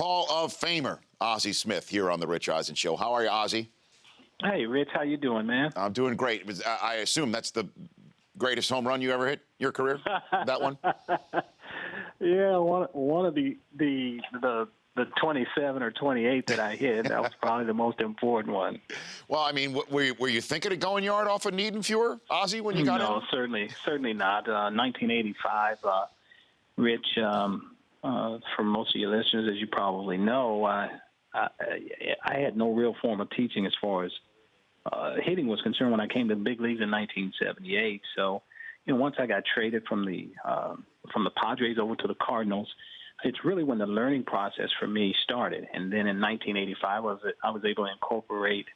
Hall of Famer, Ozzie Smith, here on the Rich Eisen Show. How are you, Ozzie? Hey, Rich, how you doing, man? I'm doing great. I assume that's the greatest home run you ever hit your career? That one? Yeah, one of the 27 or 28 that I hit, that was probably the most important one. Well, I mean, were you thinking of going yard off of Niedenfuhr, Ozzie, when you got in? No, certainly not. 1985, Rich, for most of your listeners, as you probably know, I had no real form of teaching as far as hitting was concerned when I came to the big leagues in 1978. So, once I got traded from the Padres over to the Cardinals, it's really when the learning process for me started. And then in 1985, I was able to incorporate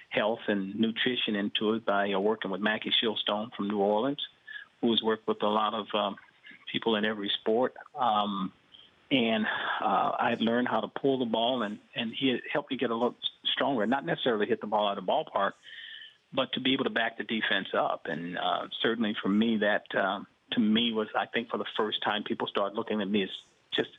health and nutrition into it by working with Mackie Shilstone from New Orleans, who's worked with a lot of people in every sport. And I had learned how to pull the ball, and he had helped me get a little stronger, not necessarily hit the ball out of the ballpark, but to be able to back the defense up. And certainly for me, that to me was, I think, for the first time, people started looking at me as just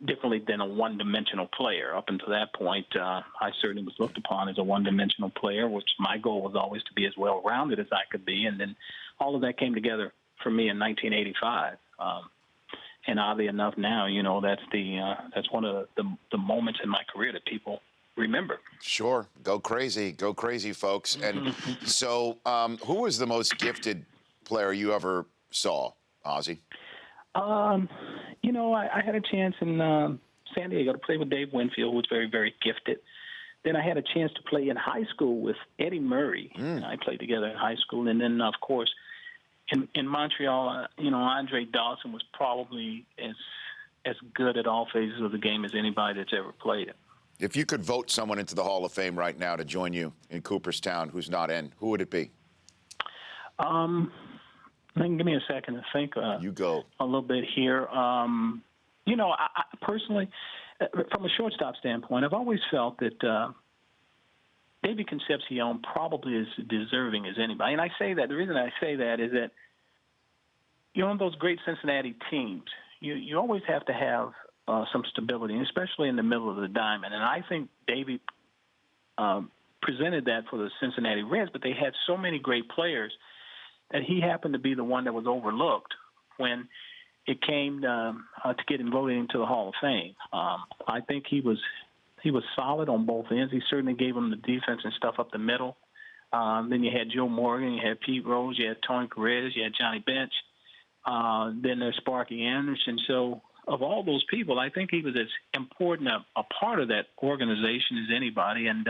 differently than a one-dimensional player. Up until that point, I certainly was looked upon as a one-dimensional player, which my goal was always to be as well-rounded as I could be. And then all of that came together for me in 1985. And oddly enough, now that's one of the moments in my career that people remember. Sure, go crazy, folks. And so, who was the most gifted player you ever saw, Ozzie? I had a chance in San Diego to play with Dave Winfield, who was very, very gifted. Then I had a chance to play in high school with Eddie Murray. I played together in high school, and then of course. In Montreal, Andre Dawson was probably as good at all phases of the game as anybody that's ever played it. If you could vote someone into the Hall of Fame right now to join you in Cooperstown who's not in, who would it be? Give me a second to think. You go. A little bit here. I personally, from a shortstop standpoint, I've always felt that David Concepcion probably is deserving as anybody. And I say that, the reason I say that is that, those great Cincinnati teams, you always have to have some stability, especially in the middle of the diamond. And I think Davey presented that for the Cincinnati Reds, but they had so many great players that he happened to be the one that was overlooked when it came to getting voted into the Hall of Fame. I think he was solid on both ends. He certainly gave them the defense and stuff up the middle. Then you had Joe Morgan, you had Pete Rose, you had Tony Perez, you had Johnny Bench. Then there's Sparky Anderson. So of all those people, I think he was as important a part of that organization as anybody. And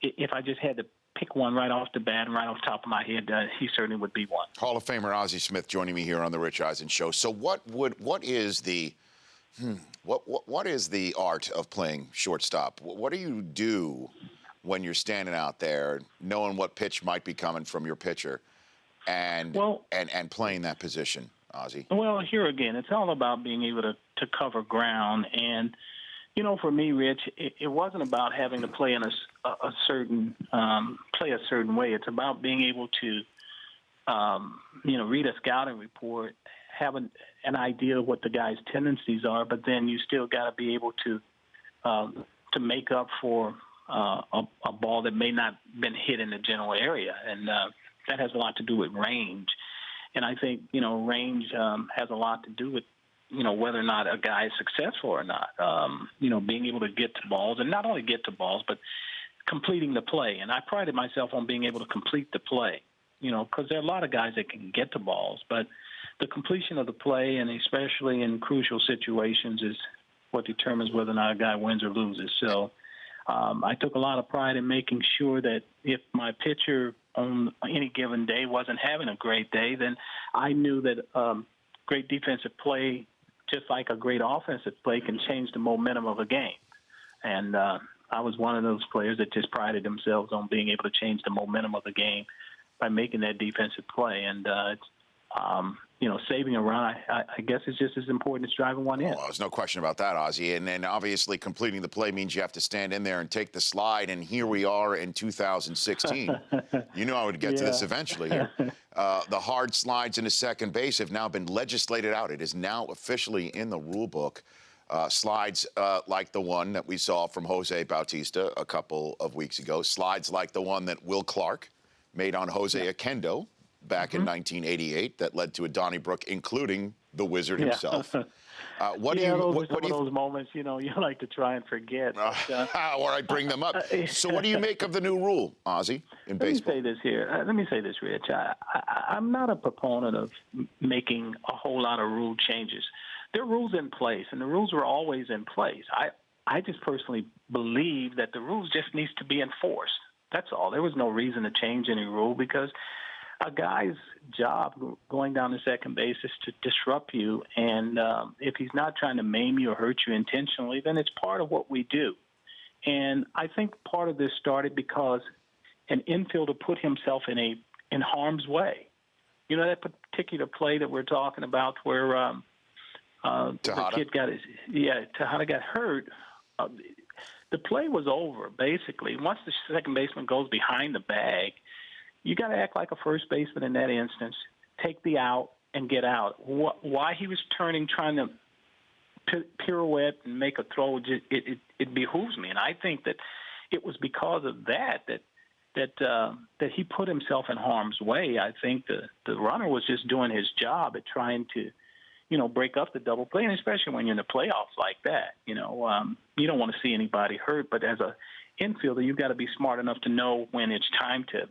if I just had to pick one right off the bat and right off the top of my head, he certainly would be one. Hall of Famer Ozzie Smith joining me here on the Rich Eisen Show. So what is the art of playing shortstop? What do you do when you're standing out there, knowing what pitch might be coming from your pitcher, and playing that position, Ozzie? Well, here again, it's all about being able to cover ground. And for me, Rich, it wasn't about having to play in a certain way. It's about being able to read a scouting report, have an idea of what the guy's tendencies are, but then you still got to be able to make up for a ball that may not been hit in the general area, and that has a lot to do with range. And I think range has a lot to do with whether or not a guy is successful or not. Being able to get to balls, and not only get to balls, but completing the play. And I prided myself on being able to complete the play. Because there are a lot of guys that can get to balls, but the completion of the play, and especially in crucial situations, is what determines whether or not a guy wins or loses. So I took a lot of pride in making sure that if my pitcher on any given day wasn't having a great day, then I knew that great defensive play, just like a great offensive play, can change the momentum of a game. And I was one of those players that just prided themselves on being able to change the momentum of the game by making that defensive play. And saving a run, I guess, is just as important as driving one in. Oh, there's no question about that, Ozzie. And then obviously completing the play means you have to stand in there and take the slide. And here we are in 2016. You know I would get to this eventually here. The hard slides into second base have now been legislated out. It is now officially in the rule book. Slides like the one that we saw from Jose Bautista a couple of weeks ago. Slides like the one that Will Clark made on Jose Oquendo back in 1988 that led to a Donnybrook, including the Wizard himself. What do you? Those are some of those moments, you like to try and forget. Or I bring them up. So what do you make of the new rule, Ozzie, in baseball? Let me say this here. Let me say this, Rich. I'm not a proponent of making a whole lot of rule changes. There are rules in place, and the rules are always in place. I just personally believe that the rules just needs to be enforced. That's all. There was no reason to change any rule because a guy's job going down to second base is to disrupt you, and if he's not trying to maim you or hurt you intentionally, then it's part of what we do. And I think part of this started because an infielder put himself in harm's way. That particular play that we're talking about where the kid Tejada got hurt. The play was over, basically. Once the second baseman goes behind the bag, you got to act like a first baseman in that instance, take the out, and get out. Why he was turning, trying to pirouette and make a throw, it behooves me. And I think that it was because of that he put himself in harm's way. I think the runner was just doing his job at trying to, break up the double play, and especially when you're in the playoffs like that. You don't want to see anybody hurt, but as a infielder, you've got to be smart enough to know when it's time to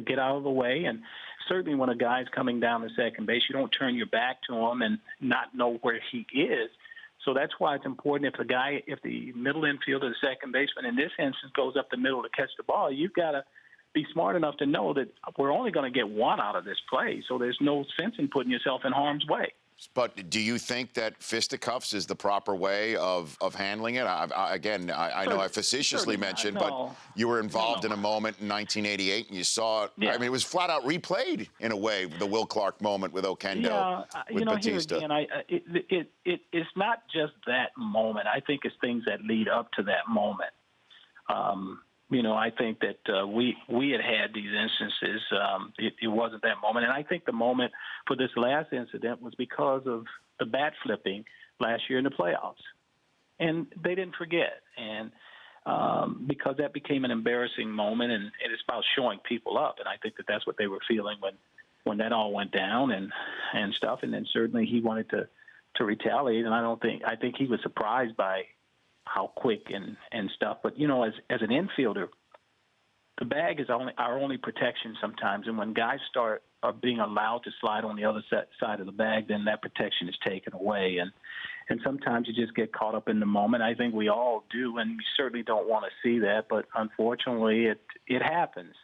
get out of the way. And certainly when a guy's coming down to second base, you don't turn your back to him and not know where he is. So that's why it's important if the middle infielder, the second baseman in this instance, goes up the middle to catch the ball, you've got to be smart enough to know that we're only going to get one out of this play. So there's no sense in putting yourself in harm's way. But do you think that fisticuffs is the proper way of handling it? I know I facetiously mentioned, but you were involved in a moment in 1988, and you saw it. Yeah. I mean, it was flat out replayed in a way, the Will Clark moment with Oquendo, with Bautista. Here again, it's not just that moment. I think it's things that lead up to that moment. I think that we had these instances. It wasn't that moment. And I think the moment for this last incident was because of the bat flipping last year in the playoffs. And they didn't forget. And because that became an embarrassing moment, and it's about showing people up. And I think that that's what they were feeling when that all went down and stuff. And then certainly he wanted to retaliate. And I think he was surprised by how quick and stuff. But, as an infielder, the bag is our only protection sometimes. And when guys are being allowed to slide on the other side of the bag, then that protection is taken away. And sometimes you just get caught up in the moment. I think we all do, and we certainly don't want to see that. But unfortunately, it happens.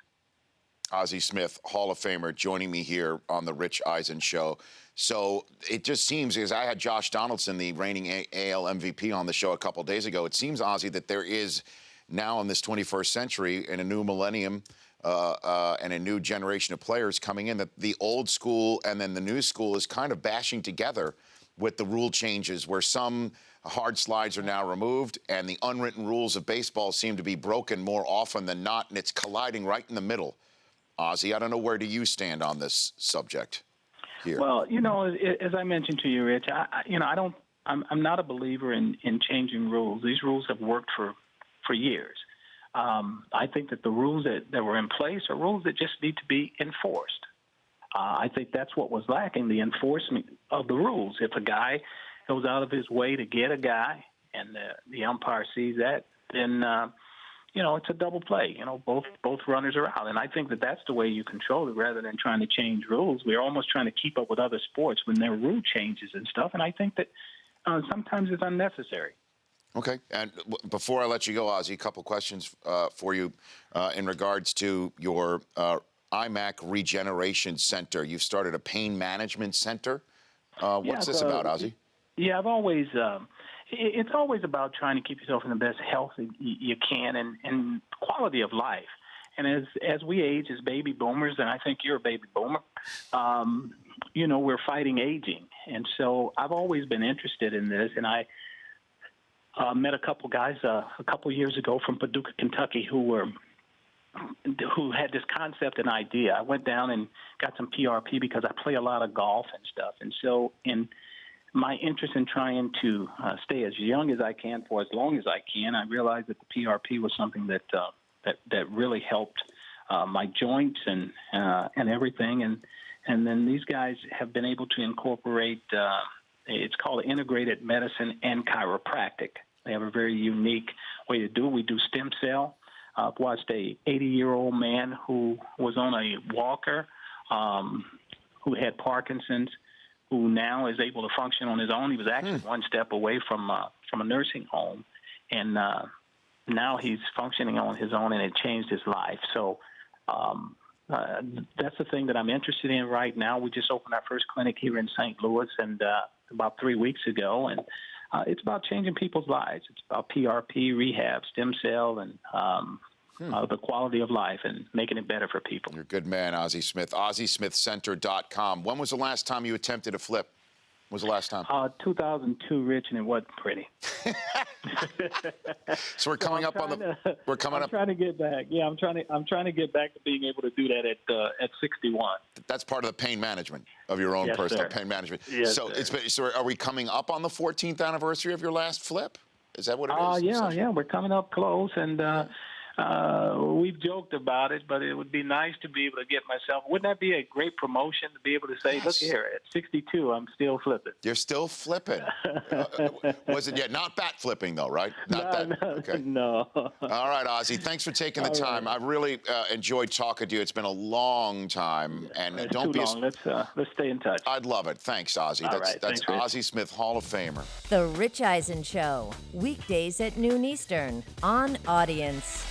Ozzie Smith, Hall of Famer, joining me here on the Rich Eisen Show. So it just seems, because I had Josh Donaldson, the reigning AL MVP, on the show a couple of days ago, it seems, Ozzie, that there is now in this 21st century, in a new millennium and a new generation of players coming in, that the old school and then the new school is kind of bashing together with the rule changes, where some hard slides are now removed and the unwritten rules of baseball seem to be broken more often than not, and it's colliding right in the middle. Ozzie, I don't know, where do you stand on this subject here? Well, as I mentioned to you, Rich, I'm not a believer in changing rules. These rules have worked for years. I think that the rules that were in place are rules that just need to be enforced. I think that's what was lacking, the enforcement of the rules. If a guy goes out of his way to get a guy and the umpire sees that, then it's a double play. Both runners are out. And I think that that's the way you control it rather than trying to change rules. We're almost trying to keep up with other sports when there are rule changes and stuff. And I think that sometimes it's unnecessary. Okay. And before I let you go, Ozzie, a couple questions for you in regards to your IMAC Regeneration Center. You've started a pain management center. What's this about, Ozzie? Yeah, I've always it's always about trying to keep yourself in the best health you can and quality of life. And as we age as baby boomers, and I think you're a baby boomer, we're fighting aging. And so I've always been interested in this, and I met a couple guys a couple years ago from Paducah, Kentucky, who had this concept and idea. I went down and got some PRP because I play a lot of golf and stuff. And so my interest in trying to stay as young as I can for as long as I can. I realized that the PRP was something that really helped my joints and everything. And then these guys have been able to incorporate. It's called integrated medicine and chiropractic. They have a very unique way to do it. We do stem cell. I've watched a 80-year-old man who was on a walker, who had Parkinson's, who now is able to function on his own. He was actually one step away from a nursing home, and now he's functioning on his own, and it changed his life. So that's the thing that I'm interested in right now. We just opened our first clinic here in St. Louis, and about 3 weeks ago, and it's about changing people's lives. It's about PRP, rehab, stem cell, and the quality of life and making it better for people. You're a good man, Ozzie Smith. OzzieSmithCenter.com. When was the last time you attempted a flip? When was the last time? 2002, Rich, and it wasn't pretty. So we're coming up on the. We're coming up. I'm trying to get back. Yeah, I'm trying to get back to being able to do that at 61. That's part of the pain management of your own Yes, personal sir. pain management. Yes, so sir. so are we coming up on the 14th anniversary of your last flip? Is that what it is? Yeah, we're coming up close, and we've joked about it, but it would be nice to be able to get myself. Wouldn't that be a great promotion to be able to say, Yes. look here, at 62, I'm still flipping. You're still flipping. Was it yet? Not bat flipping, though, right? Not that. Okay. No. All right, Ozzie. Thanks for taking the All time. right. I really enjoyed talking to you. It's been a long time, and It's don't too be. long. Let's stay in touch. I'd love it. Thanks, Ozzie. All That's right. Thanks, Rich. Ozzie Smith, Hall of Famer. The Rich Eisen Show, weekdays at noon Eastern on Audience.